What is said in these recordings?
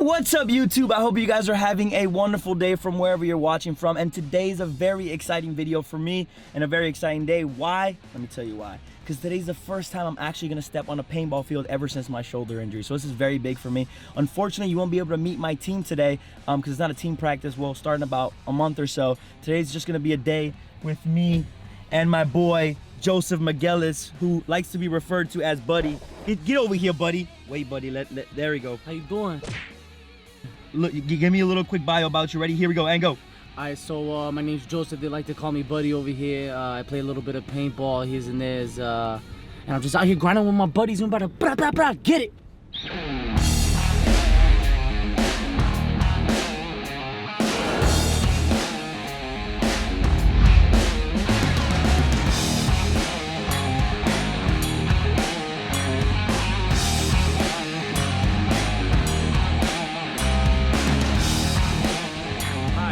What's up, YouTube? I hope you guys are having a wonderful day from wherever you're watching from, and today's a very exciting video for me and a very exciting day. Why? Let me tell you why. Because today's the first time I'm actually gonna step on a paintball field ever since my shoulder injury, so this is very big for me. Unfortunately, you won't be able to meet my team today because it's not a team practice. We'll start in about a month or so. Today's just gonna be a day with me and my boy Joseph McGillis, who likes to be referred to as Buddy. Get over here, Buddy. Wait, Buddy. There we go. How you doing? Look, give me a little quick bio about you. Ready? Here we go, and go. Alright, so my name's Joseph. They like to call me Buddy over here. I play a little bit of paintball, here's and there's, and I'm just out here grinding with my buddies. I'm about to brah, brah, brah, get it!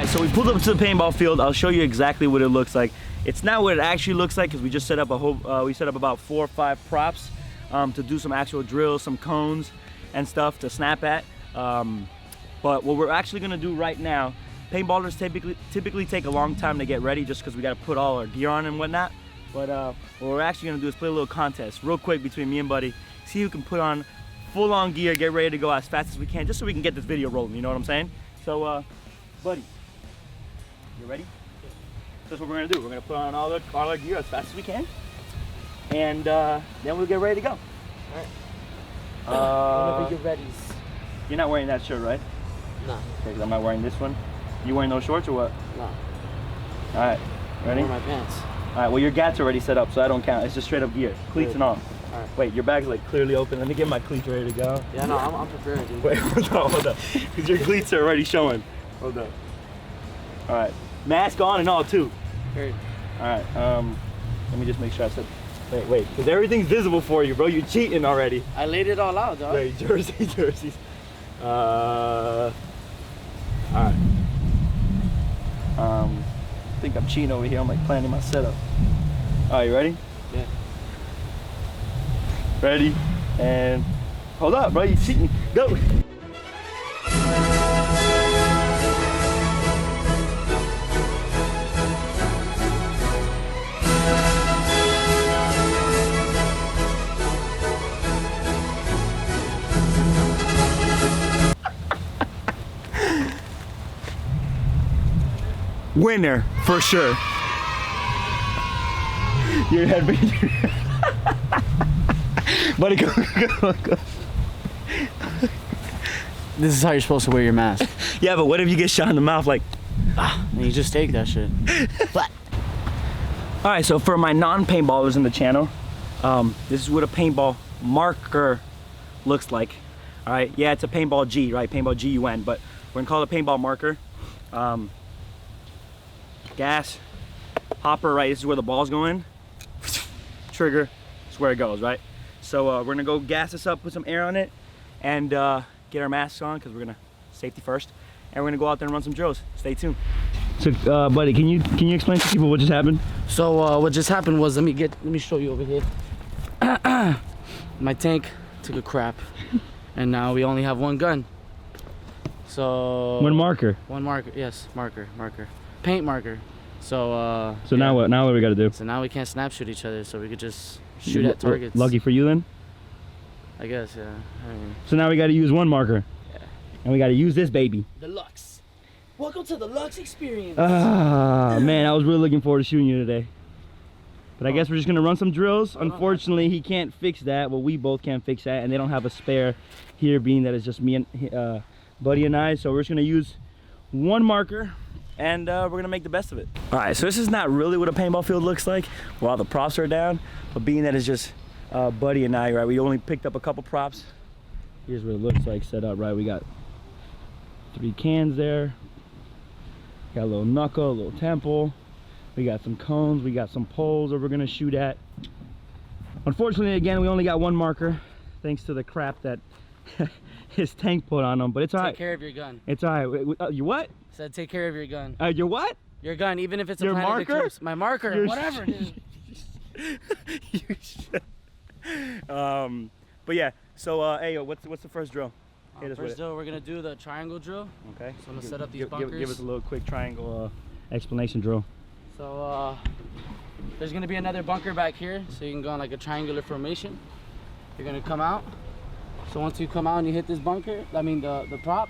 So we pulled up to the paintball field. I'll show you exactly what it looks like. It's not what it actually looks like because we just set up we set up about 4 or 5 props to do some actual drills, some cones and stuff to snap at. But what we're actually gonna do right now, paintballers typically take a long time to get ready just because we gotta put all our gear on and whatnot. But what we're actually gonna do is play a little contest real quick between me and Buddy. See who can put on full-on gear, get ready to go as fast as we can, just so we can get this video rolling, you know what I'm saying? So, Buddy, you ready? Yeah. So that's what we're gonna do. We're gonna put on all our gear as fast as we can, and then we'll get ready to go. All right. Whenever you're ready. You're not wearing that shirt, right? No. Okay, 'cause I'm not wearing this one. You wearing those shorts or what? No. All right. Ready? I'm wearing my pants. All right. Well, your gats are already set up, so I don't count. It's just straight up gear, cleats and all. All right. Wait, your bag's like clearly open. Let me get my cleats ready to go. Yeah, no, I'm prepared, dude. Wait, hold up, because your cleats are already showing. Hold up. All right. Mask on and all too. Great. All right. Let me just make sure I said. Wait, because everything's visible for you, bro. You're cheating already. I laid it all out, dog. Wait, jerseys. All right. I think I'm cheating over here. I'm like planning my setup. All right, you ready? Yeah. Ready? And hold up, bro. You cheating? Go. Winner for sure. Your head, buddy, go. This is how you're supposed to wear your mask. Yeah, but what if you get shot in the mouth? Like, and you just take that shit. All right, so for my non-paintballers in the channel, this is what a paintball marker looks like. All right, yeah, it's a paintball G, right? Paintball G-U-N, but we're gonna call it a paintball marker. Gas, hopper, right? This is where the balls go in. Trigger, this is where it goes, right? So we're gonna go gas this up, put some air on it, and get our masks on because we're gonna safety first, and we're gonna go out there and run some drills. Stay tuned. So, buddy, can you explain to people what just happened? So what just happened was, let me show you over here. My tank took a crap, and now we only have one gun. So One marker. One marker, yes, marker, paint marker. So so yeah. Now what do we gotta do? So now we can't snap shoot each other, so we could just shoot at targets. Lucky for you then? I guess, yeah. I mean, so now we gotta use one marker. Yeah. And we gotta use this baby. The Lux. Welcome to the Lux experience. Ah, man, I was really looking forward to shooting you today. But I guess we're just gonna run some drills. Unfortunately, he can't fix that. Well, we both can't fix that, and they don't have a spare here, being that it's just me and Buddy and I. So we're just gonna use one marker, and we're gonna make the best of it. All right, so this is not really what a paintball field looks like while the props are down, but being that it's just Buddy and I, right, we only picked up a couple props. Here's what it looks like set up, right? We got 3 cans there, got a little knuckle, a little temple, we got some cones, we got some poles that we're gonna shoot at. Unfortunately, again, we only got one marker thanks to the crap that his tank put on him, but it's all right. Take care of your gun. It's all right. You what? Said take care of your gun. Your what? Your gun, even if it's a your Planet marker? Eclipse. My marker, whatever, dude. You should. But yeah, so hey, what's the first drill? Hit us with First it. drill, we're gonna do the triangle drill. Okay. So I'm gonna set up these bunkers. Give us a little quick triangle explanation drill. So there's gonna be another bunker back here, so you can go on like a triangular formation. You're gonna come out. So once you come out and you hit this bunker, I mean the prop,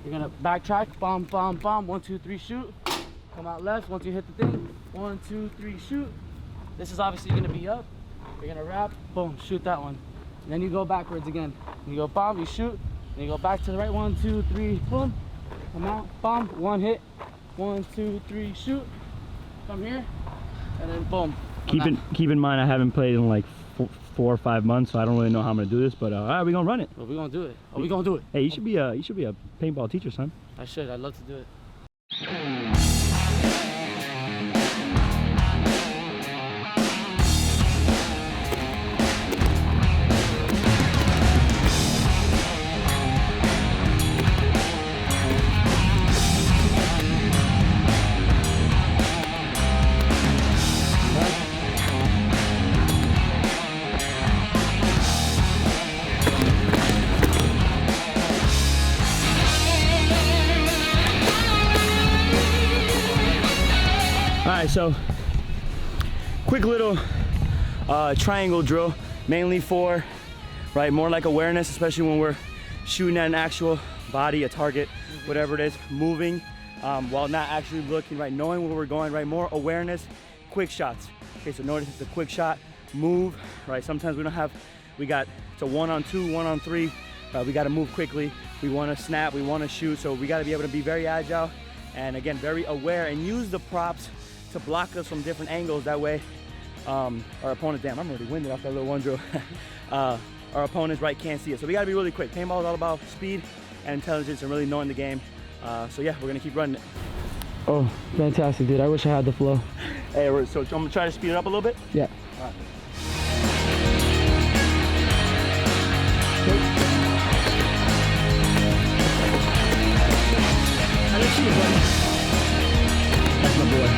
you're gonna backtrack, bomb, bomb, bomb, 1, 2, 3, shoot. Come out left, once you hit the thing, 1, 2, 3, shoot. This is obviously gonna be up. You're gonna wrap, boom, shoot that one. And then you go backwards again. You go bomb, you shoot, then you go back to the right, 1, 2, 3, boom. Come out, bomb, one hit, 1, 2, 3, shoot. Come here, and then boom. Keep in mind, I haven't played in like 4 or 5 months, so I don't really know how I'm gonna do this. But all right, we gonna run it. Well, we gonna do it. Oh, we gonna do it. Hey, you should be a paintball teacher, son. I should. I'd love to do it. Alright, so quick little triangle drill, mainly for more like awareness, especially when we're shooting at an actual body, a target, whatever it is, moving while not actually looking, knowing where we're going, more awareness, quick shots. Okay, so notice it's a quick shot, move, sometimes we got it's a 1-on-2, 1-on-3, we got to move quickly, we want to snap, we want to shoot, so we got to be able to be very agile and again very aware and use the props to block us from different angles. That way our opponent, damn, I'm already winded off that little one drill. Our opponents can't see it, so we got to be really quick. Paintball is all about speed and intelligence and really knowing the game, so yeah, we're gonna keep running it. Oh, fantastic, dude. I wish I had the flow. Hey, so I'm gonna try to speed it up a little bit. Yeah. All right. That's my boy.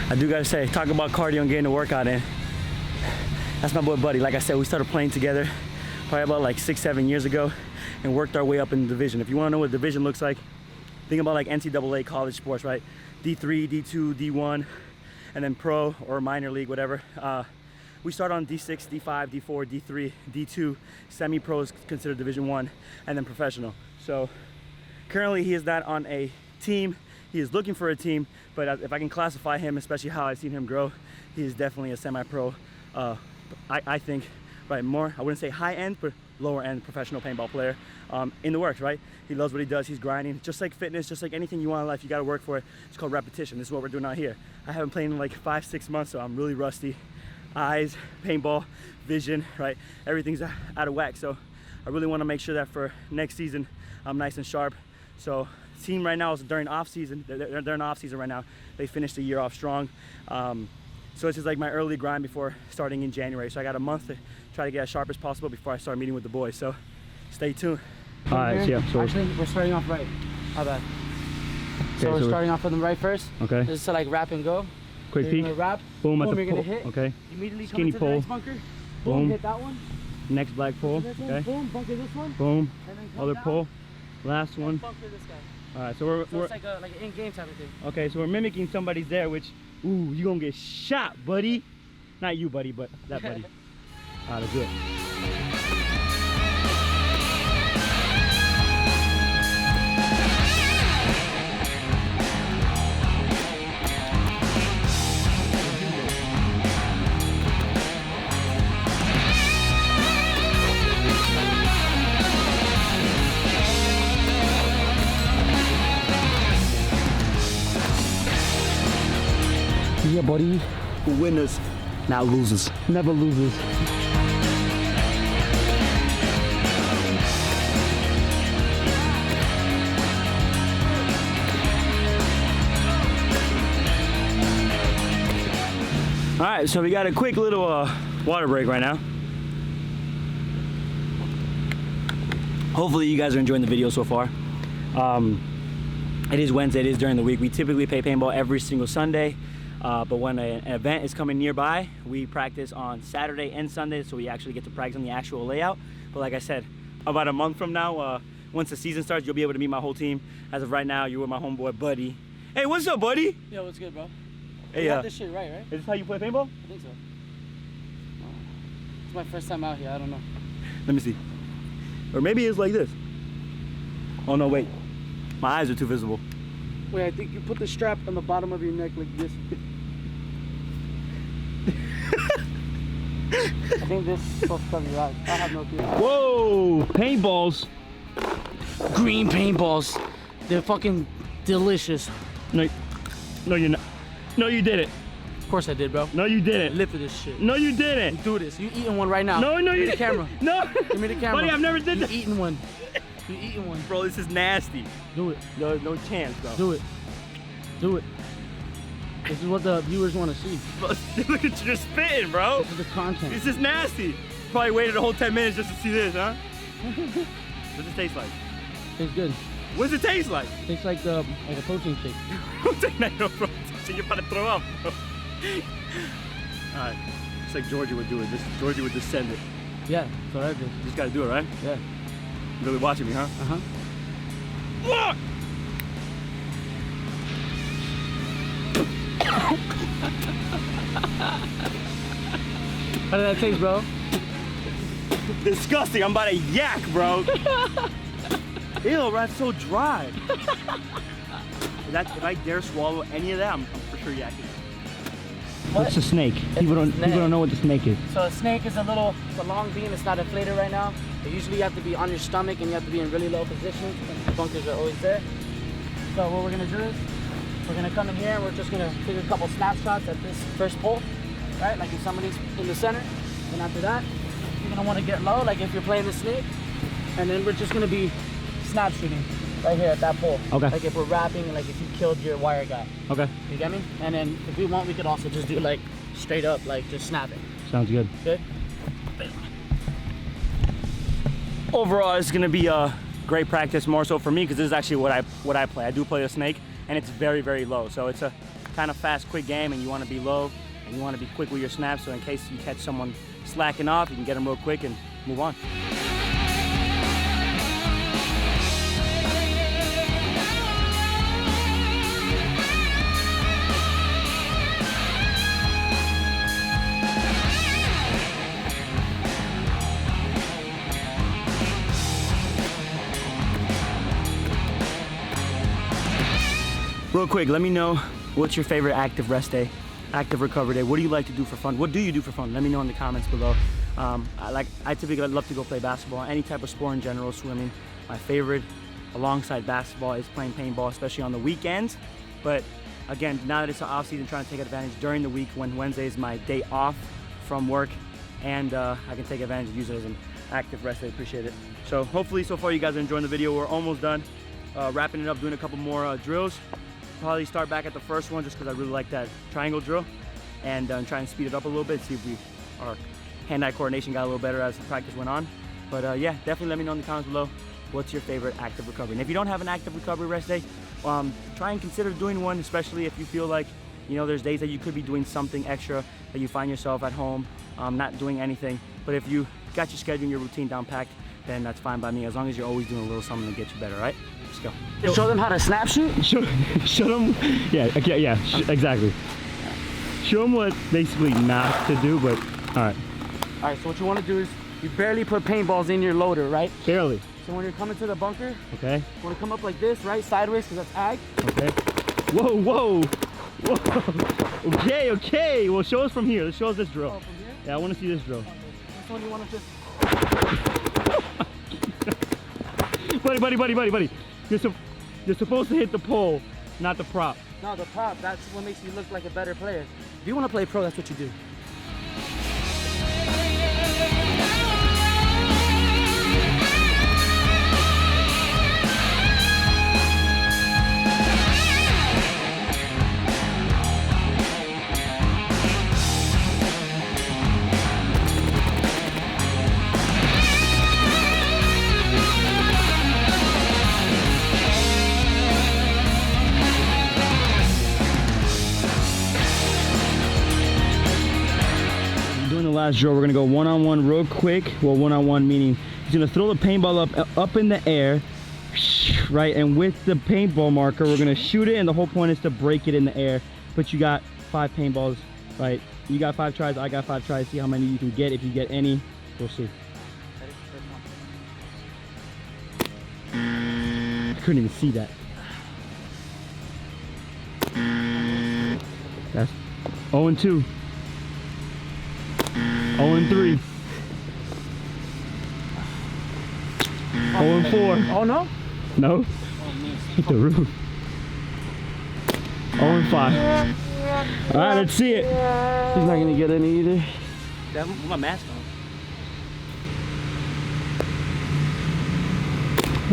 I do gotta say, talk about cardio and getting a workout in. That's my boy Buddy. Like I said, we started playing together probably about like 6-7 years ago and worked our way up in the division. If you wanna know what division looks like, think about like NCAA college sports, right? D3, D2, D1, and then pro or minor league, whatever. We start on D6, D5, D4, D3, D2, semi-pro is considered Division 1, and then professional. So currently he is not on a team. He is looking for a team, but if I can classify him, especially how I've seen him grow, he is definitely a semi-pro. I think, more, I wouldn't say high-end, but lower-end professional paintball player in the works, right? He loves what he does. He's grinding. Just like fitness, just like anything you want in life, you got to work for it. It's called repetition. This is what we're doing out here. I haven't played in like 5-6 months, so I'm really rusty. Eyes, paintball, vision, everything's out of whack. So I really want to make sure that for next season, I'm nice and sharp. So team right now is during off season. They're in off season right now. They finished the year off strong. So this is like my early grind before starting in January. So I got a month to try to get as sharp as possible before I start meeting with the boys. So stay tuned. All right, yeah. So actually, we're starting off right. How bad? Okay, so we're starting off on the right first. Okay. This is to like wrap and go. Quick peek. You're gonna wrap. Boom, at the you're gonna pole. hit. Okay. Immediately Skinny come into pole. the next bunker. Boom, hit that one. Next black pole. Okay. Boom, bunker this one. Boom. And then come Other down, pole. Last one. bunker this guy. All right, so we're it's like an in-game type of thing. okay, so we're mimicking somebody's there, which, ooh, you gonna get shot, buddy. Not you, buddy, but that buddy. All right, let's do it. Yeah, buddy. Winners, not losers. Never loses. All right, so we got a quick little water break right now. hopefully you guys are enjoying the video so far. It is Wednesday, it is during the week. We typically play paintball every single Sunday, but when an event is coming nearby, we practice on Saturday and Sunday, so we actually get to practice on the actual layout. But like I said, about a month from now, once the season starts, you'll be able to meet my whole team. As of right now, you're with my homeboy, Buddy. Hey, what's up, Buddy? Yo, what's good, bro? Hey, you got this shit right? Is this how you play paintball? I think so. It's my first time out here, I don't know. Let me see. Or maybe it's like this. Oh no, wait. My eyes are too visible. Wait, I think you put the strap on the bottom of your neck like this. I think this is supposed to cover your eyes. I have no clue. Whoa, paintballs. Green paintballs. They're fucking delicious. No, no, you're not. No, you didn't. Of course I did, bro. No, you didn't. Live for this shit. No, you didn't. Do this. You eating one right now. No, no, you didn't. Give me the camera. No. Give me the camera. Buddy, I've never did you that. Eating one. You eating one. Bro, this is nasty. Do it. No, no chance, bro. Do it. Do it. This is what the viewers want to see. Look at you just spitting, bro. This is the content. This is nasty. Probably waited a whole 10 minutes just to see this, huh? What's it taste like? Tastes good. What does it taste like? Tastes like a protein shake. Don't take that, no, bro. You're about to throw up, bro. Alright. It's like Georgie would do it. Georgie would just send it. Yeah, that's what I did. You just gotta do it, right? Yeah. You're really watching me, huh? Uh-huh. Look! How did that taste, bro? Disgusting. I'm about to yak, bro. Ew, bro, that's so dry. If I dare swallow any of that, I'm for sure yakking. What's a snake? People don't know what the snake is. So a snake is it's a long beam. It's not inflated right now. But usually you have to be on your stomach and you have to be in really low positions. The bunkers are always there. So what we're gonna do is we're gonna come in here and we're just gonna take a couple snapshots at this first pole, right? Like if somebody's in the center, and after that, you're gonna want to get low, like if you're playing the snake, and then we're just gonna be snap shooting right here at that pole. Okay. Like if we're rapping, like if you killed your wire guy. Okay. You get me? And then if we want, we could also just do like straight up, like just snap it. Sounds good. Good? Overall, it's gonna be a great practice, more so for me, because this is actually what I play. I do play a snake, and it's very, very low. So it's a kind of fast, quick game, and you want to be low, and you want to be quick with your snaps. So in case you catch someone slacking off, you can get them real quick and move on. Real quick, let me know what's your favorite active rest day, active recovery day. What do you like to do for fun? What do you do for fun? Let me know in the comments below. I typically love to go play basketball, any type of sport in general, swimming. My favorite alongside basketball is playing paintball, especially on the weekends. But again, now that it's the off season, trying to take advantage during the week when Wednesday is my day off from work, and I can take advantage and use it as an active rest day. Appreciate it. So hopefully so far you guys are enjoying the video. We're almost done. Wrapping it up, doing a couple more drills. Probably start back at the first one just because I really like that triangle drill, and try and speed it up a little bit, see if our hand-eye coordination got a little better as the practice went on. But yeah, definitely let me know in the comments below what's your favorite active recovery. And if you don't have an active recovery rest day, try and consider doing one, especially if you feel like, you know, there's days that you could be doing something extra, that you find yourself at home not doing anything. But if you got your schedule and your routine down packed, then that's fine by me, as long as you're always doing a little something to get you better, right? Let's go. Show them how to snap shoot? Show them, yeah, okay, yeah, exactly. Show them what basically not to do, but all right. All right, so what you want to do is you barely put paintballs in your loader, right? Barely. So when you're coming to the bunker, okay, you want to come up like this, right? Sideways, because that's ag. Okay. Whoa, whoa, whoa. Okay, okay. Well, show us from here. Let's show us this drill. Oh, from here? Yeah, I want to see this drill. Okay. This one you want to just... Buddy. You're supposed to hit the pole, not the prop. No, the prop, that's what makes you look like a better player. If you want to play pro, that's what you do. last drill. We're gonna go one-on-one real quick. Well, one-on-one meaning he's gonna throw the paintball up in the air, right? And with the paintball marker, we're gonna shoot it, and the whole point is to break it in the air. But you got 5 paintballs, right? You got 5 tries, I got 5 tries. See how many you can get. If you get any, we'll see. I couldn't even see that. That's 0-2. 0-3. 0-4. Oh no? No. Hit the roof. 0-5. Alright, let's see it. He's not gonna get any either. Yeah, put my mask on.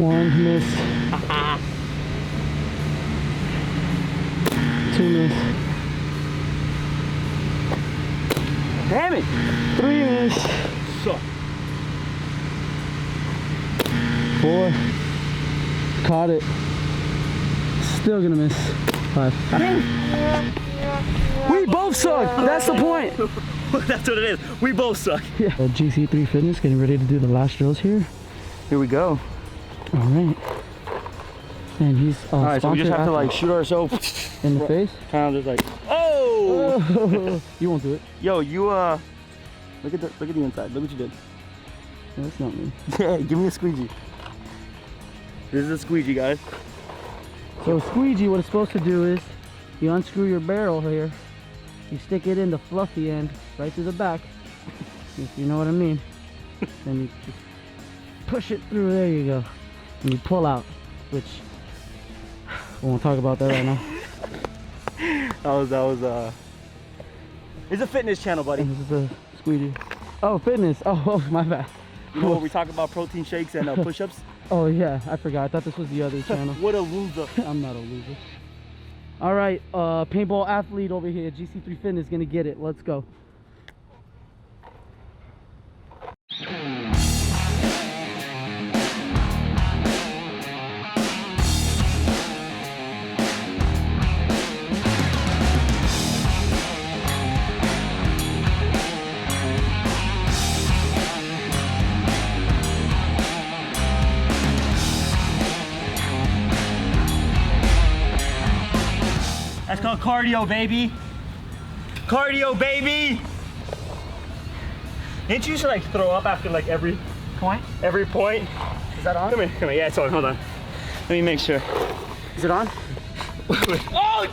1 miss. 2 miss. Damn it! 3 miss. Suck. 4. Caught it. Still gonna miss. 5. We both suck. That's the point. That's what it is. We both suck. Yeah. GC3 Fitness getting ready to do the last drills here. Here we go. All right. And he's all right, so we just have to like shoot ourselves in the face. Kind of just like, oh! You won't do it. Yo, you look at the inside. Look what you did. No, that's not me. Yeah, give me a squeegee. This is a squeegee, guys. So a squeegee, what it's supposed to do is you unscrew your barrel here, you stick it in the fluffy end right to the back, if you know what I mean. Then you just push it through. There you go. And you pull out, which we won't talk about that right now. that was it's a fitness channel, buddy. This is a squeegee. Oh, fitness. Oh, my bad. You know where we talk about protein shakes and push-ups? Oh yeah, I forgot. I thought this was the other channel. What a loser. I'm not a loser. All right, paintball athlete over here, GC3 Fitness, gonna get it. Let's go. That's called cardio, baby. Cardio, baby. Didn't you used to like throw up after like every Point? Every point. Is that on? Come here. Yeah, it's on. Hold on. Let me make sure. Is it on? Oh!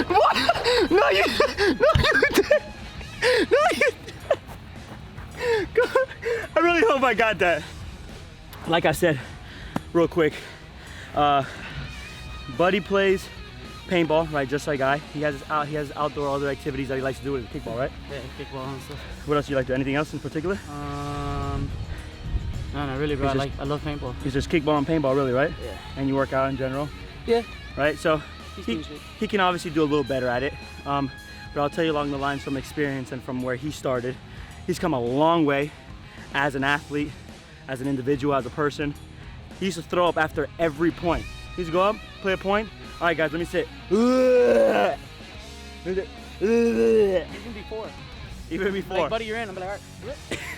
What? No, you did. No, you did. God, I really hope I got that. Like I said, real quick, Buddy plays paintball, right? Just like I. He has outdoor other activities that he likes to do with kickball, right? Yeah, kickball and stuff. What else do you like to do? Anything else in particular? No, not really, bro. I love paintball. He's just kickball and paintball, really, right? Yeah. And you work out in general? Yeah. Right? So he can obviously do a little better at it. But I'll tell you along the lines from experience and from where he started, he's come a long way as an athlete, as an individual, as a person. He used to throw up after every point. He used to go up, play a point. All right, guys, let me sit. Even before. Like, buddy, you're in. I'm like, all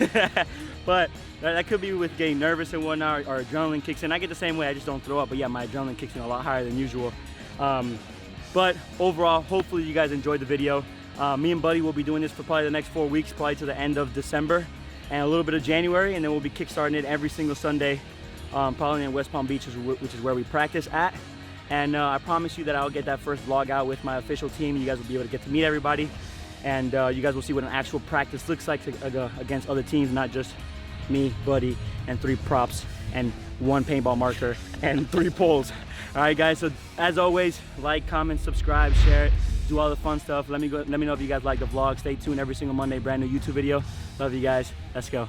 right. But that could be with getting nervous and whatnot, or adrenaline kicks in. I get the same way, I just don't throw up. But yeah, my adrenaline kicks in a lot higher than usual. But overall, hopefully you guys enjoyed the video. Me and Buddy will be doing this for probably the next 4 weeks, probably to the end of December and a little bit of January, and then we'll be kickstarting it every single Sunday, probably in West Palm Beach, which is where we practice at. And I promise you that I'll get that first vlog out with my official team. You guys will be able to get to meet everybody, and you guys will see what an actual practice looks like against other teams, not just me, Buddy, and 3 props, and 1 paintball marker, and 3 poles. All right, guys, so as always, like, comment, subscribe, share it, do all the fun stuff. Let me know if you guys like the vlog. Stay tuned every single Monday, brand new YouTube video. Love you guys. Let's go.